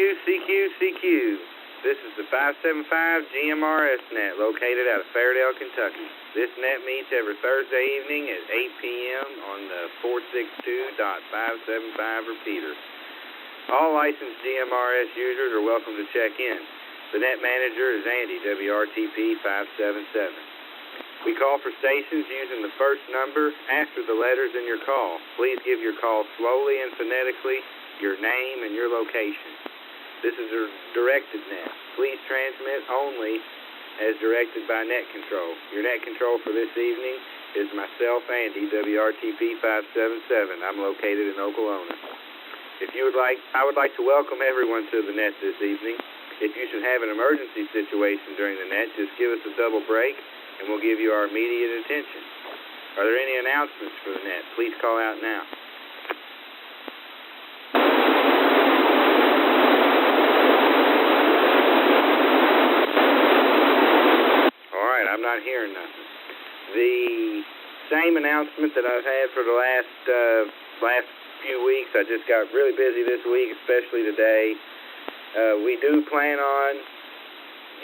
KQ4DCY. This is the 575 GMRS Net located out of Fairdale, Kentucky. This net meets every Thursday evening at 8 p.m. on the 462.575 repeater. All licensed GMRS users are welcome to check in. The net manager is Andy, WRTP577. We call for stations using the first number after the letters in your call. Please give your call slowly and phonetically, your name and your location. This is a directed net. Please transmit only as directed by net control. Your net control for this evening is myself, Andy, WRTP577. I'm located in Oklahoma. I would like to welcome everyone to the net this evening. If you should have an emergency situation during the net, just give us a double break and we'll give you our immediate attention. Are there any announcements for the net? Please call out now. I'm not hearing nothing. The same announcement that I've had for the last few weeks. I just got really busy this week, especially today. We do plan on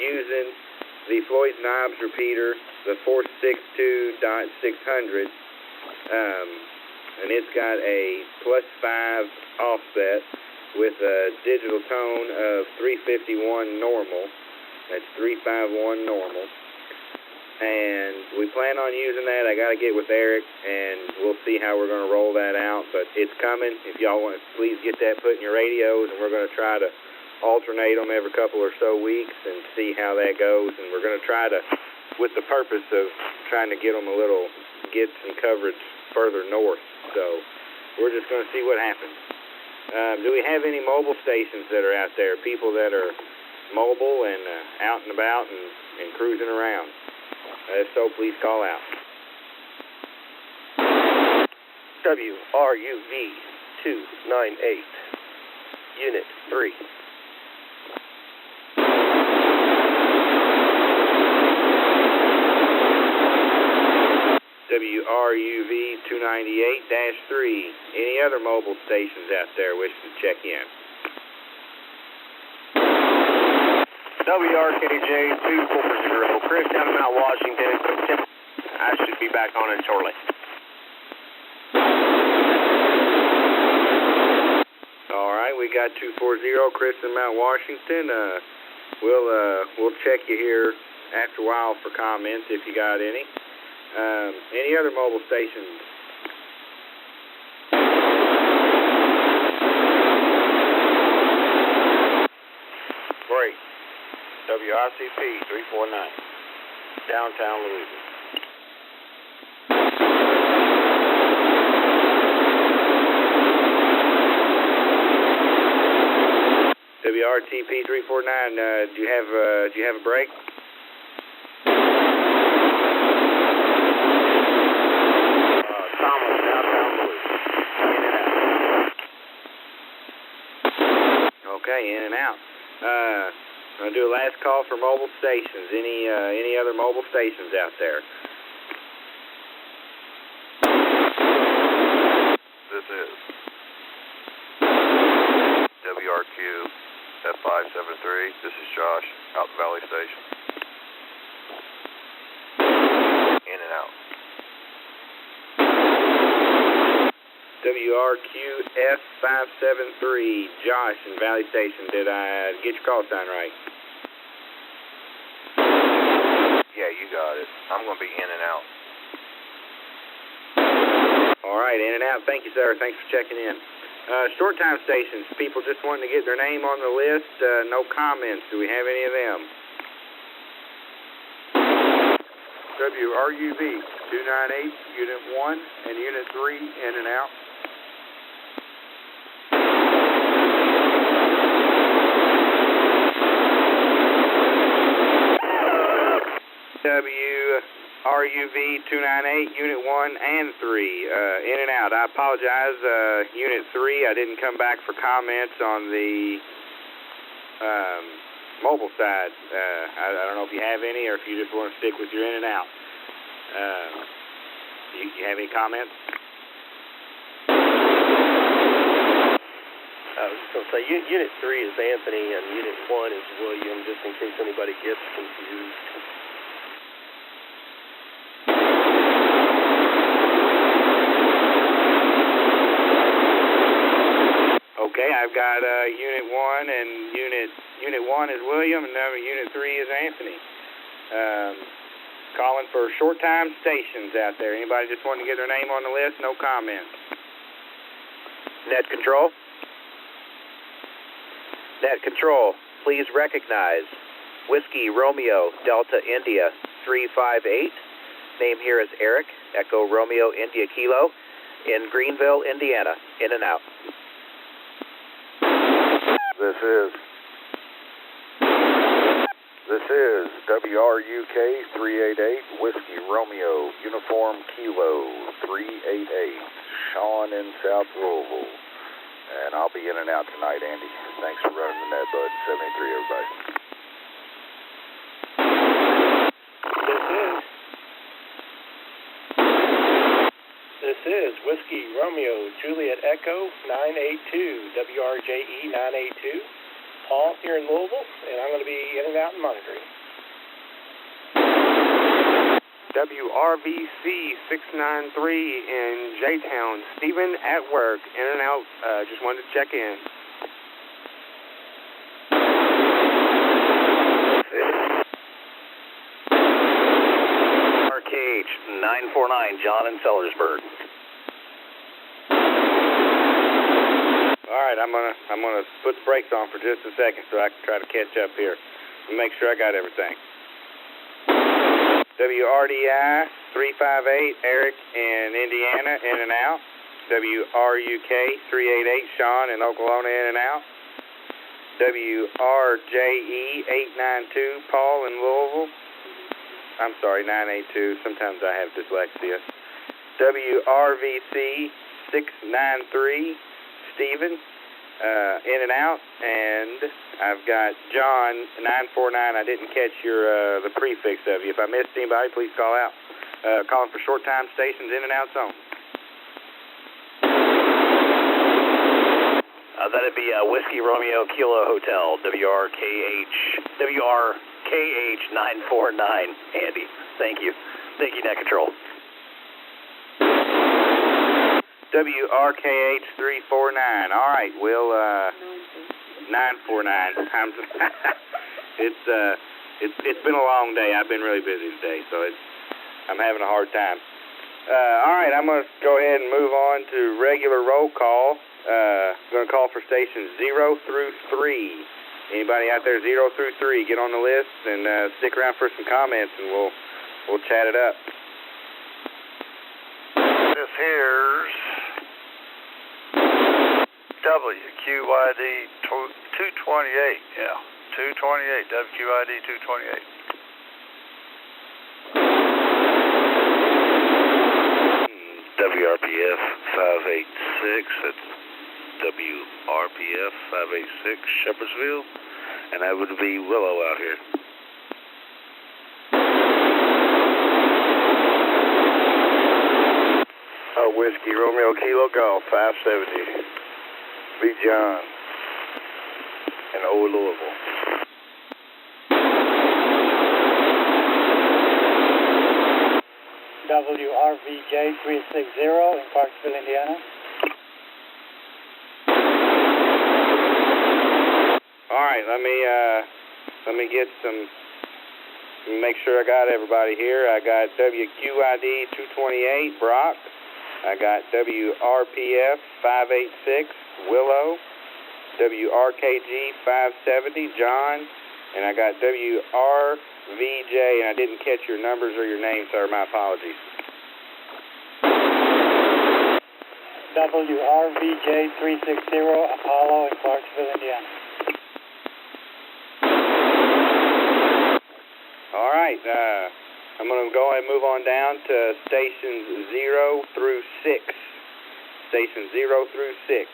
using the Floyd's Knobs repeater, the 462.600, and it's got a +5 offset with a digital tone of 351 normal. That's 351 normal. And we plan on using that. I got to get with Eric, and we'll see how we're going to roll that out. But it's coming. If y'all want to, please get that put in your radios, and we're going to try to alternate them every couple or so weeks and see how that goes. And we're going to try to, with the purpose of trying to get some coverage further north. So we're just going to see what happens. Do we have any mobile stations that are out there? People that are mobile and out and about and cruising around? If so, please call out. WRUV 298, Unit 3. WRUV 298-3. Any other mobile stations out there wishing to check in? WRKJ 240, Chris down in Mount Washington. I should be back on it shortly. All right, we got 240, Chris in Mount Washington. We'll check you here after a while for comments if you got any. Any other mobile stations? Great. WICP 349, downtown Louisville. WRTP 349. Do you have a break? Thomas, downtown Louisville. In and out. Okay, in and out. I'm going to do a last call for mobile stations. Any other mobile stations out there? This is WRQ F573. This is Josh, out in Valley Station. In and out. WRQ F573, Josh in Valley Station. Did I get your call sign right? Yeah, you got it. I'm going to be in and out. All right, in and out. Thank you, sir. Thanks for checking in. Short time stations, people just wanting to get their name on the list. No comments. Do we have any of them? WRUV 298, Unit 1 and Unit 3, in and out. WRUV 298, Unit 1 and 3, in and out. I apologize, Unit 3, I didn't come back for comments on the mobile side. I don't know if you have any or if you just want to stick with your in and out. You have any comments? I was just going to say, Unit 3 is Anthony and Unit 1 is William, just in case anybody gets confused. Okay, I've got Unit 1 and Unit 1 is William, and Unit 3 is Anthony. Calling for short time stations out there. Anybody just wanting to get their name on the list? No comments. Net Control. Net Control, please recognize Whiskey Romeo Delta India 358. Name here is Eric, Echo Romeo India Kilo, in Greenville, Indiana. In and out. This is WRUK 388, Whiskey Romeo, Uniform Kilo 388, Sean in South Louisville. And I'll be in and out tonight, Andy. Thanks for running the net, bud. 73, everybody. This is Whiskey Romeo Juliet Echo 982, WRJE 982. Paul here in Louisville, and I'm going to be in and out and monitoring. WRVC 693 in J-Town. Stephen at work, in and out. Just wanted to check in. RKH 949, John in Sellersburg. All right, I'm gonna put the brakes on for just a second so I can try to catch up here and make sure I got everything. WRDI 358, Eric in Indiana, in and out. WRUK 388, Sean in Oklahoma, in and out. WRJE 892, Paul in Louisville. I'm sorry, 982. Sometimes I have dyslexia. WRVC 693, Stephen, in and out. And I've got John 949. I didn't catch your the prefix of you. If I missed anybody, please call out. Calling for short time stations, in and out zone. That'd be Whiskey Romeo Kilo Hotel, WRKH 949, Andy. Thank you. Thank you, Net Control. WRKH 349. All right, we'll 949. It's been a long day. I've been really busy today, so I'm having a hard time. All right, I'm gonna go ahead and move on to regular roll call. Going to call for stations 0 through 3. Anybody out there 0 through 3, get on the list and stick around for some comments, and we'll chat it up. This here's WQID 228. Yeah, 228. WQID 228. WRPF 586. That's WRPF 586, Shepherdsville, and that would be Willow out here. Whiskey Romeo Kilo Golf 570. Be John in Old Louisville. WRVJ 360 in Clarksville, Indiana. All right, let me get make sure I got everybody here. I got WQID 228, Brock. I got WRPF 586, Willow. WRKG 570, John. And I got WRVJ, and I didn't catch your numbers or your names, sir. My apologies. WRVJ 360, Apollo in Clarksville, Indiana. All right, I'm going to go ahead and move on down to stations 0 through 6. Stations 0 through 6.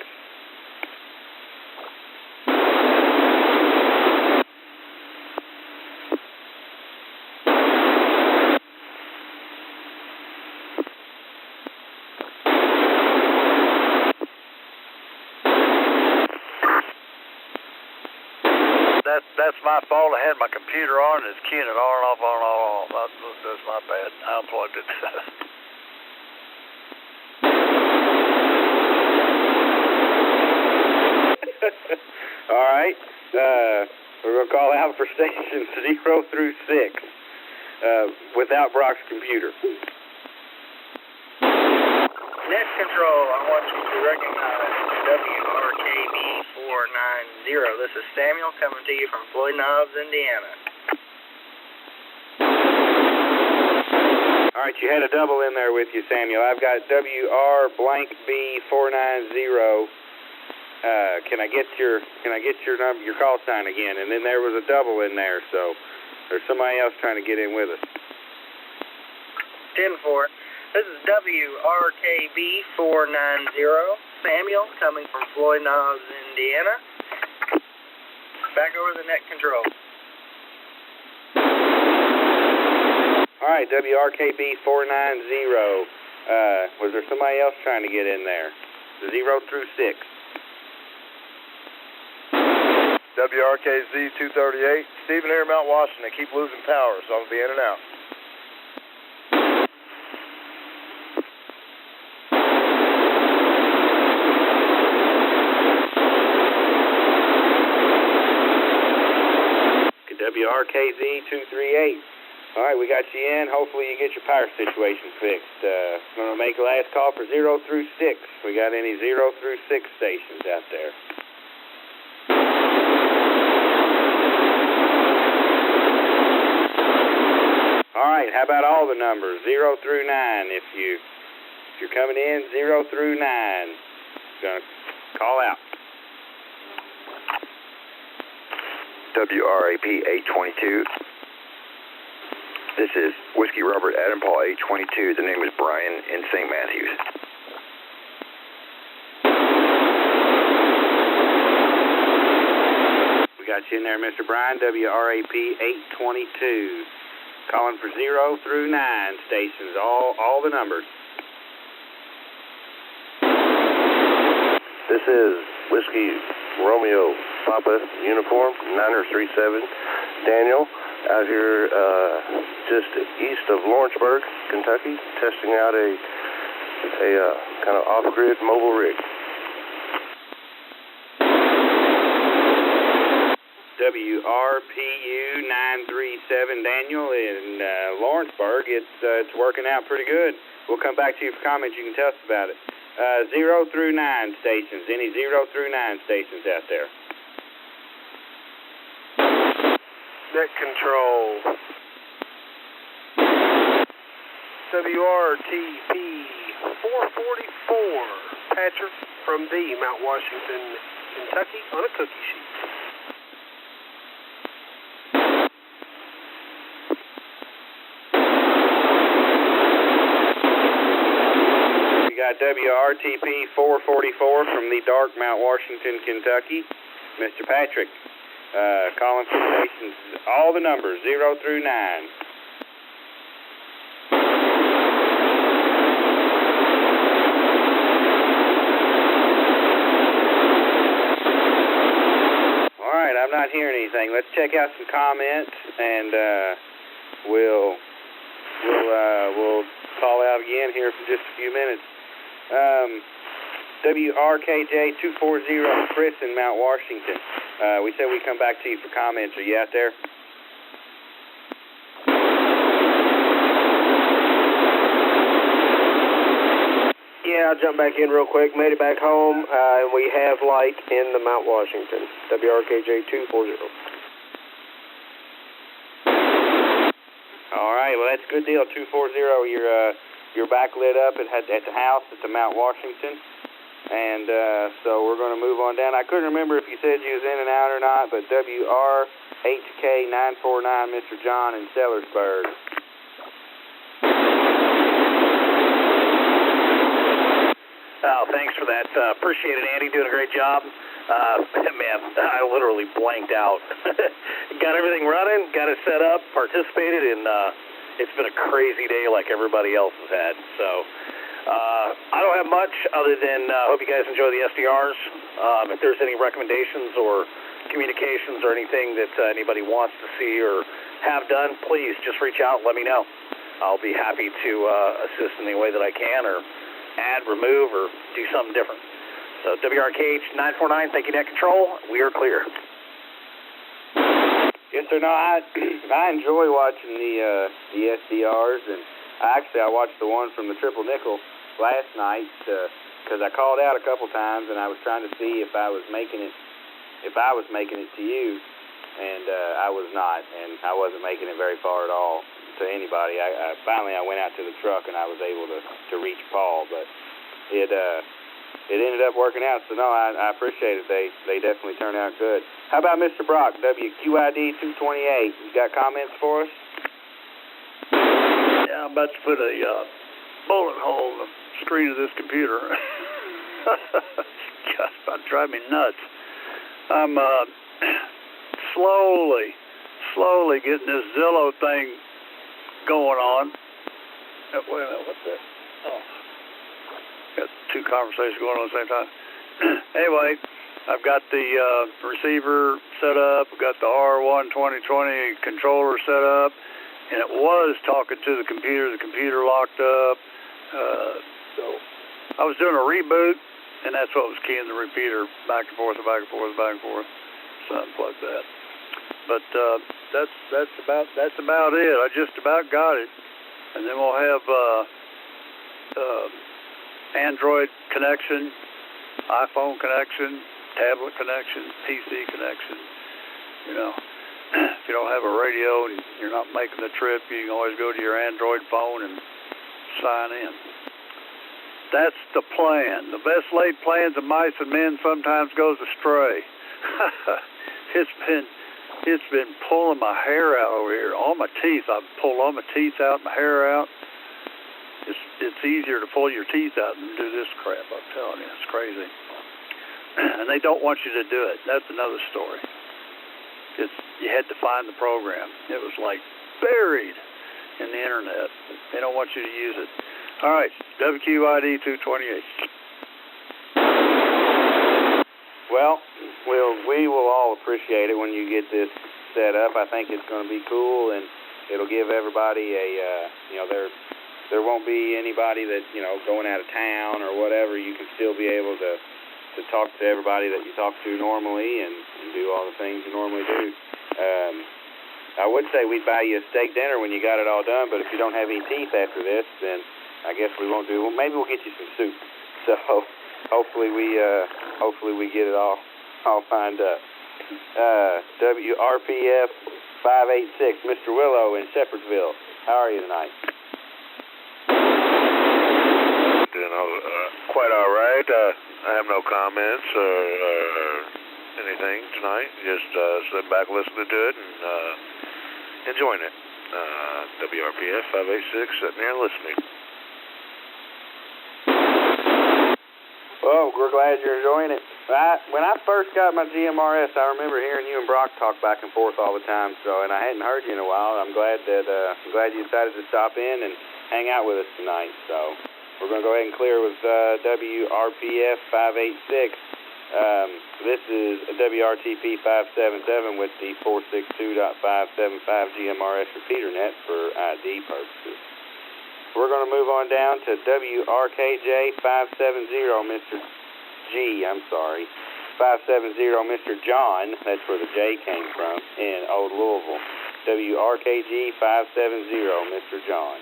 That's my fault. I had my computer on and it's keying it on and off, on and off. That's my bad. I unplugged it. All right. We're going to call out for stations 0 through 6 without Brock's computer. Net control, I want you to recognize WRKB490. This is Samuel coming to you from Floyd Knobs, Indiana. All right, you had a double in there with you, Samuel. I've got WR-B490. Can I get your number, your call sign again? And then there was a double in there, so there's somebody else trying to get in with us. 10-4. This is WRKB490. Samuel coming from Floyd Knobs, Indiana. Back over the net control. All right, WRKB490. Was there somebody else trying to get in there? 0 through 6. WRKZ238. Stephen here, Mount Washington. Keep losing power, so I'll be in and out. WRKZ238. All right, we got you in. Hopefully you get your power situation fixed. I'm going to make a last call for 0 through 6. We got any 0 through 6 stations out there? All right, how about all the numbers, 0 through 9? If you're coming in, 0 through 9. Going to call out. WRAP 822. This is Whiskey Robert Adam Paul 822. The name is Brian in St. Matthews. We got you in there, Mr. Brian, WRAP 822. Calling for 0 through 9 stations, all the numbers. This is Whiskey Romeo Papa Uniform 937 Daniel out here just east of Lawrenceburg, Kentucky, testing out a kind of off-grid mobile rig. WRPU 937 Daniel in Lawrenceburg. It's working out pretty good. We'll come back to you for comments. You can tell us about it. 0 through 9 stations. Any 0 through 9 stations out there? Net control. WRTP 444. Patrick from the Mount Washington, Kentucky on a cookie sheet. Got WRTP 444 from the dark Mount Washington, Kentucky. Mr. Patrick, calling for stations, all the numbers, 0 through 9. All right, I'm not hearing anything. Let's check out some comments, and we'll call out again here for just a few minutes. WRKJ 240, Chris in Mount Washington. We said we'd come back to you for comments. Are you out there? Yeah, I'll jump back in real quick. Made it back home, and we have light in the Mount Washington. WRKJ 240. All right, well, that's a good deal. 240, you're backlit up at the house at the Mount Washington. And so we're going to move on down. I couldn't remember if you said you was in and out or not, but WRHK 949, Mr. John in Sellersburg. Oh, thanks for that. Appreciate it, Andy. Doing a great job. Man, I literally blanked out. Got everything running, got it set up, participated, and it's been a crazy day like everybody else has had. So I don't have much other than hope you guys enjoy the SDRs. If there's any recommendations or communications or anything that anybody wants to see or have done, please just reach out and let me know. I'll be happy to assist in any way that I can, or add, remove, or do something different. So WRKH 949, thank you, Net Control. We are clear. Yes, sir. No, I enjoy watching the SDRs, and I watched the one from the Triple Nickel last night because I called out a couple times and I was trying to see if I was making it to you, and I was not, and I wasn't making it very far at all to anybody. Finally I went out to the truck and I was able to reach Paul, but it ended up working out. So no, I appreciate it. They definitely turned out good. How about Mr. Brock, WQID 228? You got comments for us? Yeah, I'm about to put a bullet hole in the screen of this computer. Just about to drive me nuts. I'm slowly getting this Zillow thing going on. Wait a minute, what's that? Oh, got two conversations going on at the same time. Anyway, I've got the receiver set up. I've got the R1 2020 controller set up, and it was talking to the computer. The computer locked up. So I was doing a reboot, and that's what was keying the repeater back and forth, back and forth, back and forth. So I unplugged that. But that's about it. I just about got it, and then we'll have Android connection, iPhone connection, tablet connection, PC connection. You know, if you don't have a radio and you're not making the trip, you can always go to your Android phone and sign in. That's the plan. The best laid plans of mice and men sometimes goes astray. It's been pulling my hair out over here. All my teeth. I've pulled all my teeth out, my hair out. It's easier to pull your teeth out than do this crap, I'm telling you. It's crazy. And they don't want you to do it. That's another story. You had to find the program. It was like buried in the internet. They don't want you to use it. All right, WQID 228. Well, we will all appreciate it when you get this set up. I think it's going to be cool, and it'll give everybody there won't be anybody that, going out of town or whatever. You can still be able to talk to everybody that you talk to normally and do all the things you normally do. I would say we'd buy you a steak dinner when you got it all done, but if you don't have any teeth after this, then I guess we won't do. Well, maybe we'll get you some soup. So hopefully we get it all lined up. WRPF 586, Mr. Willow in Shepherdsville. How are you tonight? Quite all right. I have no comments or anything tonight. Just sitting back listening to it and enjoying it. WRPF 586, sitting there listening. Well, we're glad you're enjoying it. When I first got my GMRS, I remember hearing you and Brock talk back and forth all the time. And I hadn't heard you in a while. I'm glad you decided to stop in and hang out with us tonight. So we're going to go ahead and clear with WRPF 586. This is WRTP 577 with the 462.575 GMRS Repeater Net for ID purposes. We're going to move on down to WRKJ 570, Mr. G, 570, Mr. John, that's where the J came from, in Old Louisville. WRKG 570, Mr. John.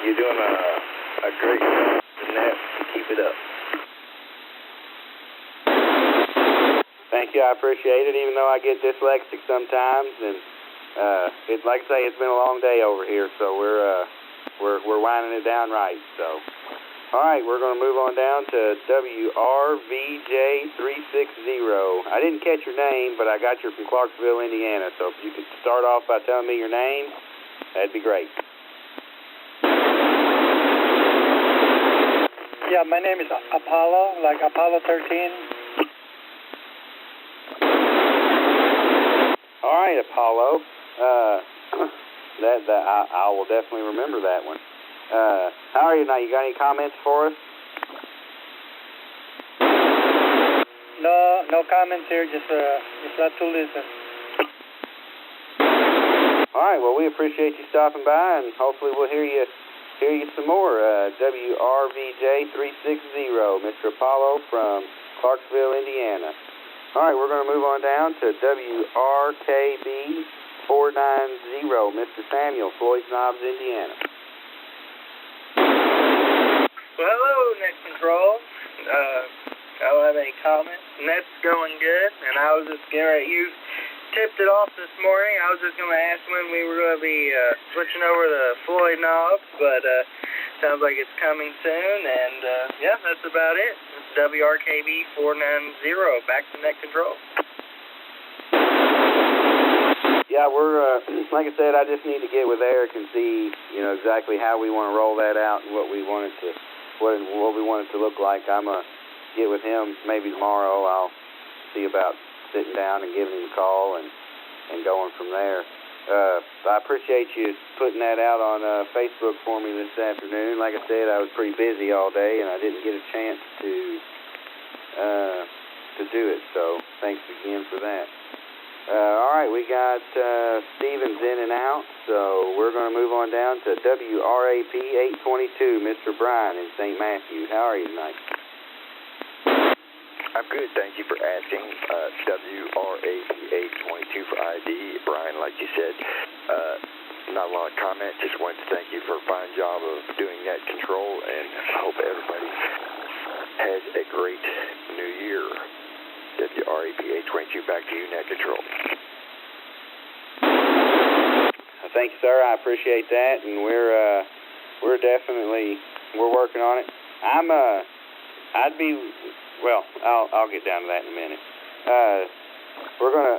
You're doing a great job in that. Keep it up. Thank you, I appreciate it, even though I get dyslexic sometimes, and it's like I say, it's been a long day over here, so we're winding it down right. So, all right, we're going to move on down to WRVJ360. I didn't catch your name, but I got you from Clarksville, Indiana. So if you could start off by telling me your name, that'd be great. Yeah, my name is Apollo, like Apollo 13. All right, Apollo. I will definitely remember that one. How are you now? You got any comments for us? No comments here, just glad to listen. All right, well, we appreciate you stopping by, and hopefully we'll hear you some more. WRVJ 360, Mr. Apollo from Clarksville, Indiana. All right, we're going to move on down to WRKB 490, Mr. Samuel, Floyd Knobs, Indiana. Well, hello, Net Control. I don't have any comments. Net's going good, and I was just you tipped it off this morning. I was just going to ask when we were going to be switching over to Floyd Knobs, but sounds like it's coming soon, and yeah, that's about it. It's WRKB 490, back to Net Control. Yeah, we're, like I said, I just need to get with Eric and see, exactly how we want to roll that out and what we want it to look like. I'm going to get with him maybe tomorrow. I'll see about sitting down and giving him a call and going from there. I appreciate you putting that out on Facebook for me this afternoon. Like I said, I was pretty busy all day and I didn't get a chance to do it, so thanks again for that. All right, we got Stevens in and out, so we're going to move on down to WRAP 822, Mr. Brian in St. Matthews. How are you tonight? I'm good, thank you for asking. WRAP 822 for ID. Brian, like you said, not a lot of comment. Just wanted to thank you for a fine job of doing net control, and I hope everybody has a great new year. WRAP 822, back to you, net control. Thank you, sir. I appreciate that, and we're definitely working on it. I'll get down to that in a minute. We're gonna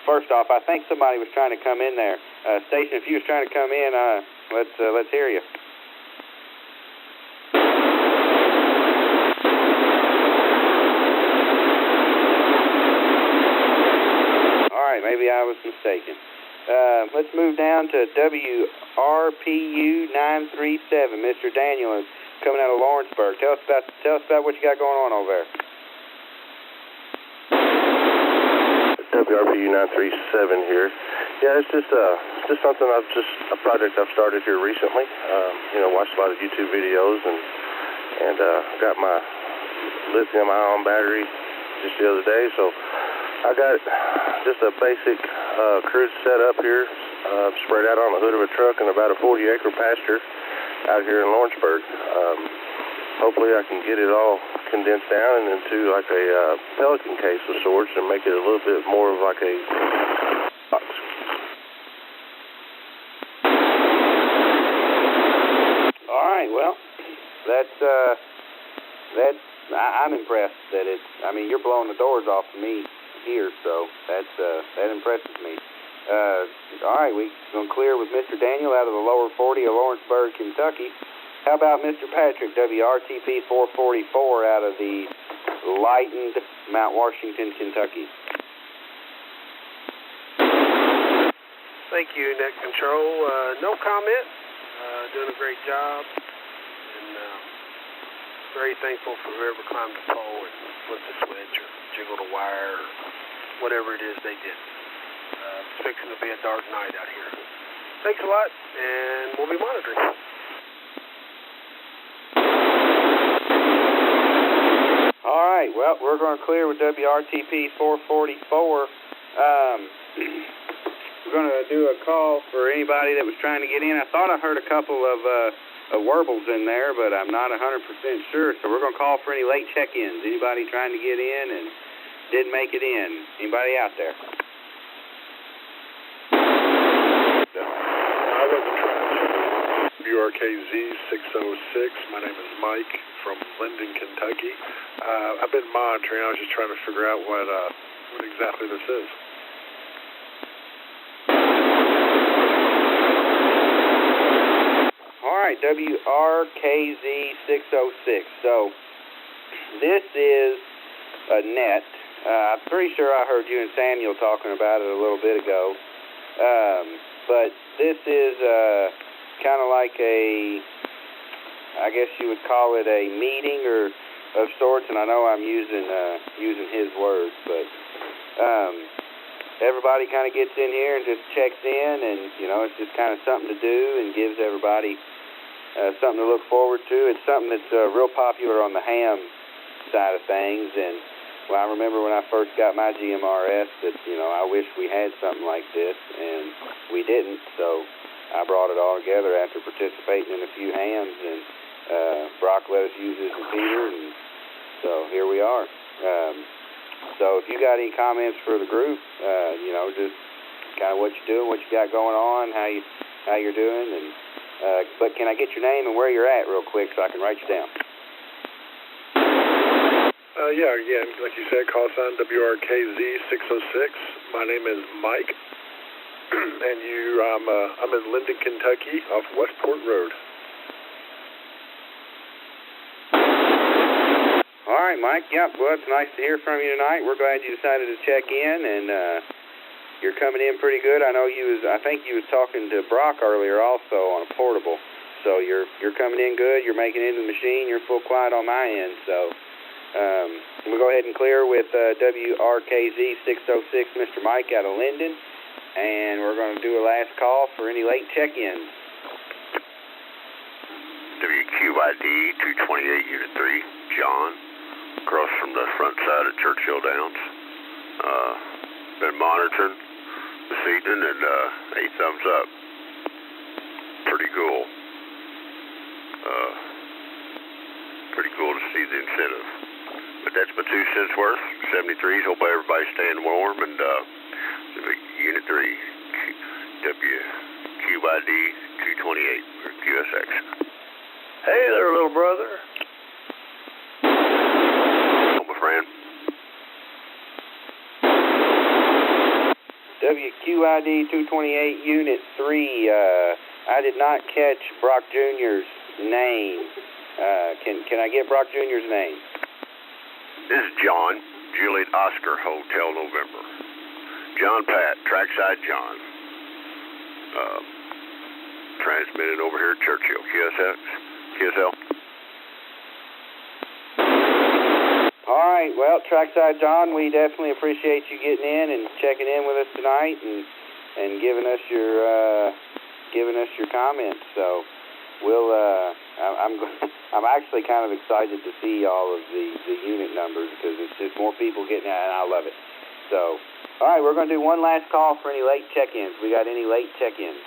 first off, I think somebody was trying to come in there. Station, if you was trying to come in, let's hear you. All right, maybe I was mistaken. Let's move down to WRPU 937, Mr. Daniel, coming out of Lawrenceburg. Tell us about what you got going on over there. WRPU 937 here. Yeah, it's just something a project I've started here recently. Watched a lot of YouTube videos and got my lithium-ion battery just the other day. So I got just a basic cruise setup here, spread out on the hood of a truck in about a 40-acre pasture out here in Lawrenceburg. Hopefully I can get it all condensed down and into like a pelican case of sorts and make it a little bit more of like a box. All right, well, I'm impressed that you're blowing the doors off of me here, so that impresses me. All right, we're going to clear with Mr. Daniel out of the lower 40 of Lawrenceburg, Kentucky. How about Mr. Patrick, WRTP 444 out of the lightened Mount Washington, Kentucky? Thank you, Net Control. No comment. Doing a great job. And very thankful for whoever climbed the pole and flipped the switch or jiggled a wire or whatever it is they did. It's fixing to be a dark night out here. Thanks a lot, and we'll be monitoring. All right, well, we're going to clear with WRTP 444. We're going to do a call for anybody that was trying to get in. I thought I heard a couple of warbles in there, but I'm not 100% sure. So we're going to call for any late check-ins. Anybody trying to get in and didn't make it in? Anybody out there? I wasn't trying to. WRKZ 606. My name is Mike from Linden, Kentucky. I've been monitoring. I was just trying to figure out what exactly this is. All right, WRKZ 606. So this is a net. I'm pretty sure I heard you and Samuel talking about it a little bit ago. But this is kind of like I guess you would call it a meeting or sorts, and I know I'm using his words, but everybody kind of gets in here and just checks in, and it's just kind of something to do and gives everybody something to look forward to. It's something that's real popular on the ham side of things, and I remember when I first got my GMRS that I wish we had something like this, and we didn't, so I brought it all together after participating in a few hams, and Brock let us use his repeater, and so here we are. So if you got any comments for the group, just kind of what you're doing, what you got going on, how you're doing, and but can I get your name and where you're at real quick so I can write you down? Yeah, again, like you said, call sign WRKZ606. My name is Mike, and I'm in Linden, Kentucky, off Westport Road. All right, Mike. Yep. Well, it's nice to hear from you tonight. We're glad you decided to check in, and you're coming in pretty good. I know I think you was talking to Brock earlier also on a portable. So you're coming in good. You're making it into the machine. You're full quiet on my end. So we'll go ahead and clear with WRKZ606, Mr. Mike out of Linden, and we're going to do a last call for any late check-ins. WQID 228 Unit 3, John, across from the front side of Churchill Downs. Been monitoring this evening, and 8 thumbs up. Pretty cool. Pretty cool to see the incentive. But that's my 2 cents worth. 73s. Hope everybody's staying warm. And Unit 3, WQID 228 or QSX. Hey there, little brother. Hello, my friend. WQID 228 Unit 3. I did not catch Brock Jr.'s name. Can I get Brock Jr.'s name? This is John, Juliet Oscar, Hotel November. John Pat, Trackside John. Transmitted over here at Churchill. QSL. All right. Well, Trackside John, we definitely appreciate you getting in and checking in with us tonight and giving us your comments. So we'll I'm actually kind of excited to see all of the unit numbers because it's just more people getting out, and I love it. So, all right, we're going to do one last call for any late check-ins. We got any late check-ins?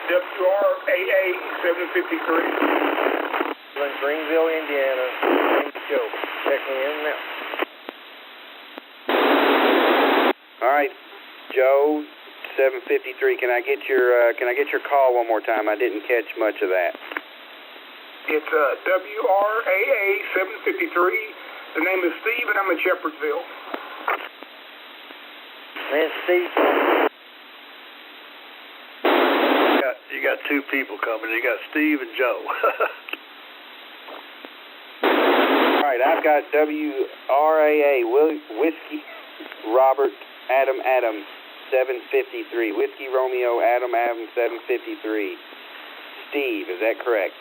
WRAA 753. Greenville, Indiana. Name's Joe. Checking in now. All right, Joe. 753. Can I get your call one more time? I didn't catch much of that. It's WRAA 753. The name is Steve, and I'm in Shepherdsville. Man, Steve. You got 2 people coming. You got Steve and Joe. All right, I've got WRAA Whiskey Robert Adam 753. Whiskey Romeo Adam 753. Steve, is that correct?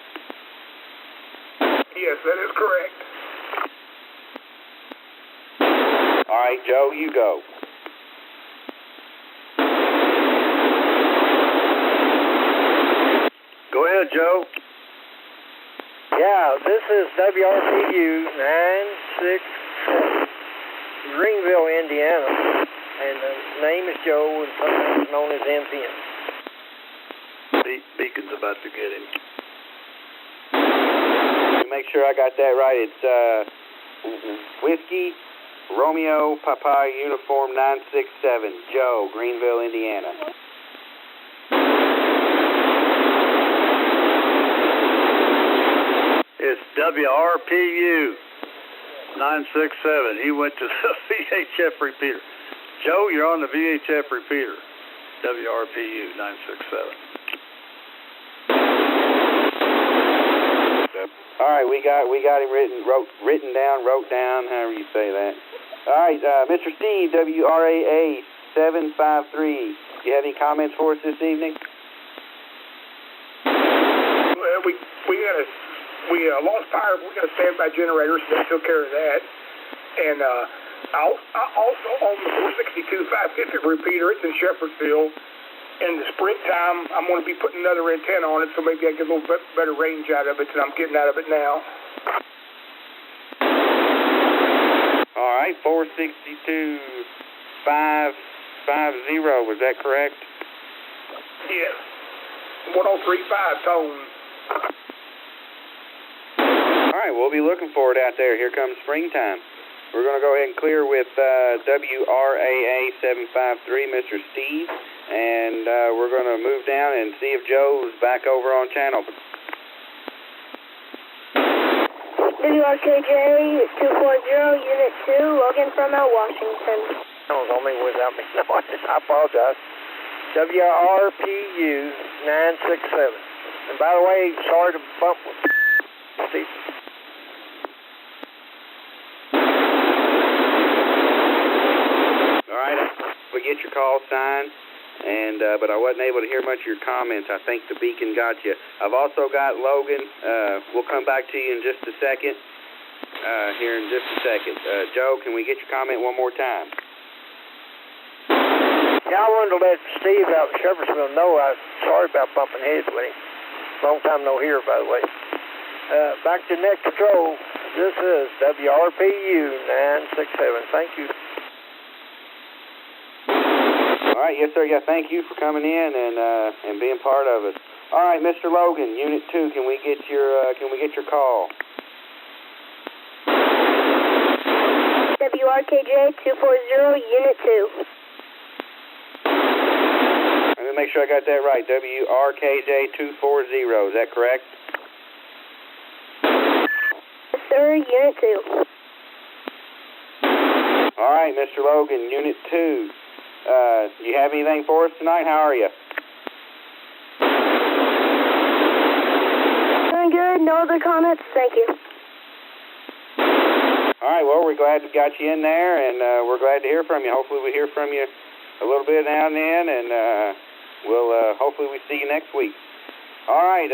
Yes, that is correct. All right, Joe, you go. Go ahead, Joe. Yeah, this is WRPU 967, Greenville, Indiana. And the name is Joe, and sometimes known as MPN. Beacon's about to get him. Make sure I got that right. It's Whiskey Romeo Papa Uniform 967, Joe, Greenville, Indiana. It's WRPU 967. He went to the VHF repeater. Joe, you're on the VHF repeater. WRPU 967. All right, we got him wrote down, however you say that. All right, Mr. Steve, WRAA 753. Do you have any comments for us this evening? Well, we got a we lost power. We got a standby generator, so they took care of that. And I also own the 462 550 repeater. It's in Shepherdsville. In the springtime, I'm going to be putting another antenna on it, so maybe I get a little bit better range out of it than I'm getting out of it now. All right, 462 550, was that correct? Yes. 1035 tone. All right, we'll be looking for it out there. Here comes springtime. We're going to go ahead and clear with WRAA 753, Mr. Steve, and we're going to move down and see if Joe's back over on channel. WRKJ 240, Unit 2, Logan from Mount Washington. That was on me without me. No, I apologize. WRPU 967. And by the way, sorry to bump with Steve. All right, we get your call sign, and but I wasn't able to hear much of your comments. I think the beacon got you. I've also got Logan. We'll come back to you in just a second. Here in just a second. Joe, can we get your comment one more time? Yeah, I wanted to let Steve out of Shepherdsville know I'm sorry about bumping heads with him. Long time no hear, by the way. Back to net control. This is WRPU 967. Thank you. All right, yes, sir. Yeah, thank you for coming in and being part of it. All right, Mr. Logan, Unit 2, can we get your call? WRKJ 240, Unit 2. Let me make sure I got that right. WRKJ 240, is that correct? Yes, sir, Unit 2. All right, Mr. Logan, Unit 2. Do you have anything for us tonight? How are you? Doing good. No other comments. Thank you. All right, well, we're glad to got you in there, and we're glad to hear from you. Hopefully we hear from you a little bit now and then, and we'll hopefully we see you next week. All right,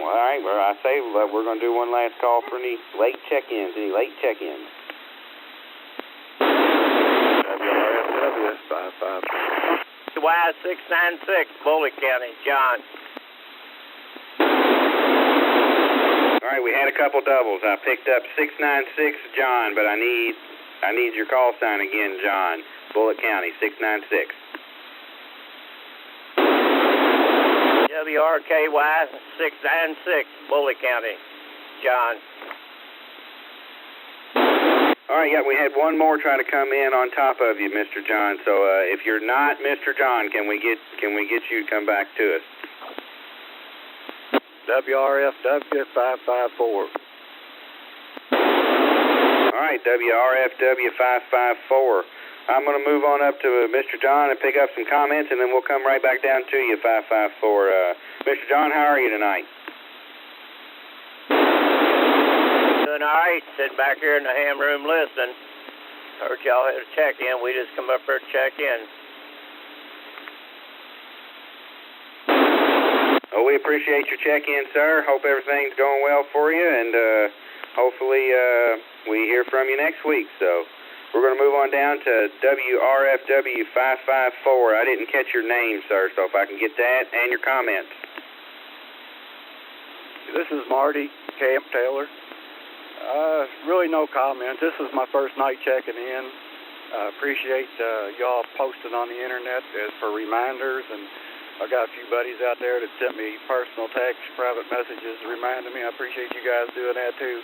well, I say we're going to do one last call for any late check-ins. WRFW 55. Y696, Bullitt County, John. All right, we had a couple doubles. I picked up 696, John, but I need your call sign again, John. Bullitt County, 696. WRKY 696, Bullitt County, John. All right, yeah, we had one more try to come in on top of you, Mr. John. So if you're not Mr. John, can we get you to come back to us? WRFW 554. All right, WRFW 554. I'm going to move on up to Mr. John and pick up some comments, and then we'll come right back down to you, 554. Mr. John, how are you tonight? Doing all right. Sitting back here in the ham room listening. Heard y'all had a check-in. We just come up here to check in. Well, we appreciate your check-in, sir. Hope everything's going well for you, and hopefully we hear from you next week. So we're going to move on down to WRFW 554. I didn't catch your name, sir, so if I can get that and your comments. This is Marty, Camp Taylor. Really no comments. This is my first night checking in. Appreciate y'all posting on the internet as for reminders, and I got a few buddies out there that sent me personal text, private messages reminding me. I appreciate you guys doing that too.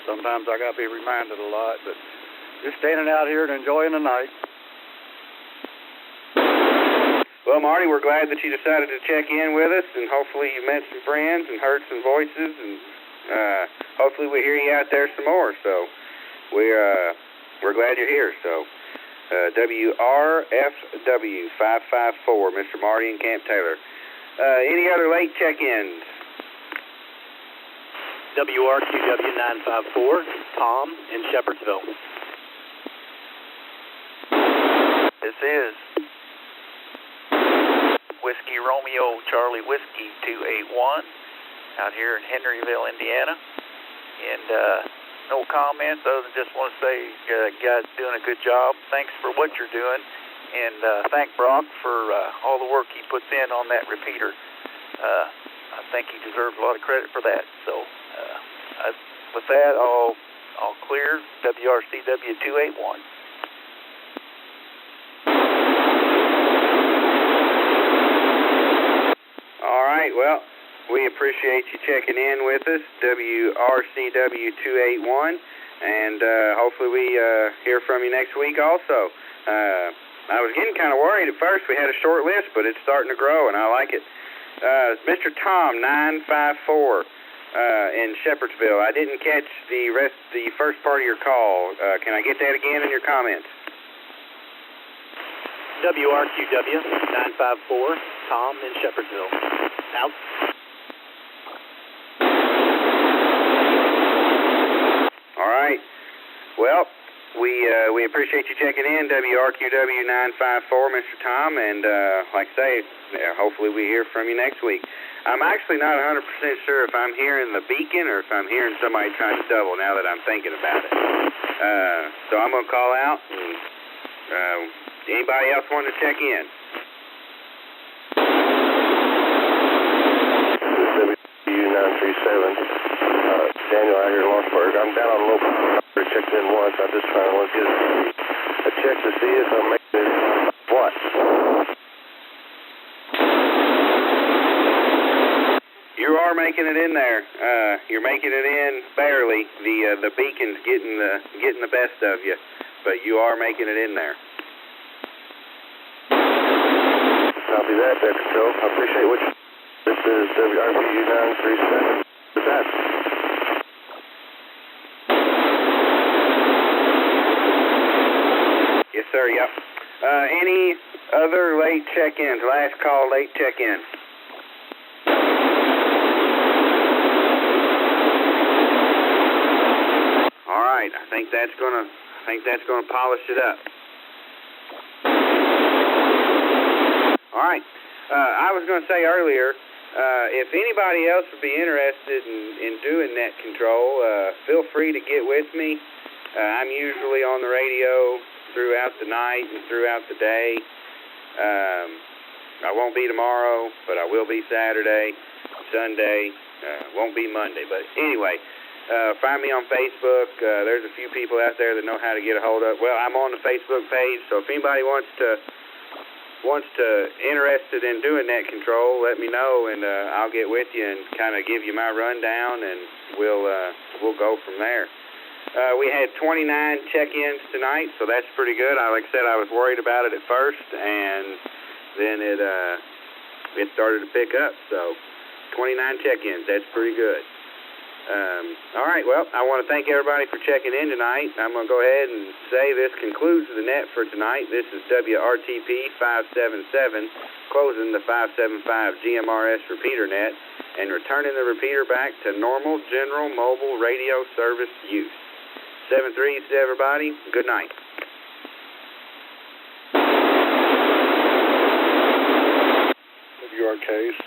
Sometimes I got to be reminded a lot, but just standing out here and enjoying the night. Well, Marty, we're glad that you decided to check in with us, and hopefully you met some friends and heard some voices, and hopefully we hear you out there some more. So we're glad you're here. So WRFW 554, Mr. Marty and Camp Taylor. Any other late check-ins? WRQW 954, Tom in Shepherdsville. This is Whiskey Romeo Charlie Whiskey 281, out here in Henryville, Indiana. And no comments other than just want to say you guys are doing a good job. Thanks for what you're doing. And thank Brock for all the work he puts in on that repeater. I think he deserves a lot of credit for that. So with that, I'll clear WRCW 281. All right, well, we appreciate you checking in with us, WRCW 281, and hopefully we hear from you next week also. I was getting kind of worried at first. We had a short list, but it's starting to grow, and I like it. Mr. Tom 954 in Shepherdsville. I didn't catch the first part of your call. Can I get that again in your comments? WRQW 954, Tom in Shepherdsville. Out. All right. Well, we appreciate you checking in, WRQW 954, Mr. Tom, and like I say, hopefully we hear from you next week. I'm actually not 100% sure if I'm hearing the beacon or if I'm hearing somebody trying to double now that I'm thinking about it. So I'm going to call out, and anybody else want to check in? This is WU937. Daniel out here in Lawrenceburg. I'm down on local. I checked in once. I just trying to get a check to see if I'm making it. What? You are making it in there. You're making it in barely. The beacon's getting the best of you, but you are making it in there. Copy that, there, Control. I appreciate what you. This is WRBU937. What's that? Yes, sir. Yep. Any other late check-ins? Last call, late check-ins. All right. I think that's gonna polish it up. All right. I was going to say earlier, if anybody else would be interested in doing net control, feel free to get with me. I'm usually on the radio throughout the night and throughout the day. I won't be tomorrow, but I will be Saturday, Sunday. Won't be Monday. But anyway, find me on Facebook. There's a few people out there that know how to get a hold of. Well, I'm on the Facebook page, so if anybody wants to interested in doing net control, let me know, and I'll get with you and kind of give you my rundown, and we'll go from there. We had 29 check-ins tonight, so that's pretty good. Like I said, I was worried about it at first, and then it started to pick up. So 29 check-ins, that's pretty good. All right, well, I want to thank everybody for checking in tonight. I'm going to go ahead and say this concludes the net for tonight. This is WRTP 577, closing the 575 GMRS Repeater net and returning the repeater back to normal general mobile radio service use. 7-3 to everybody. Good night. WRK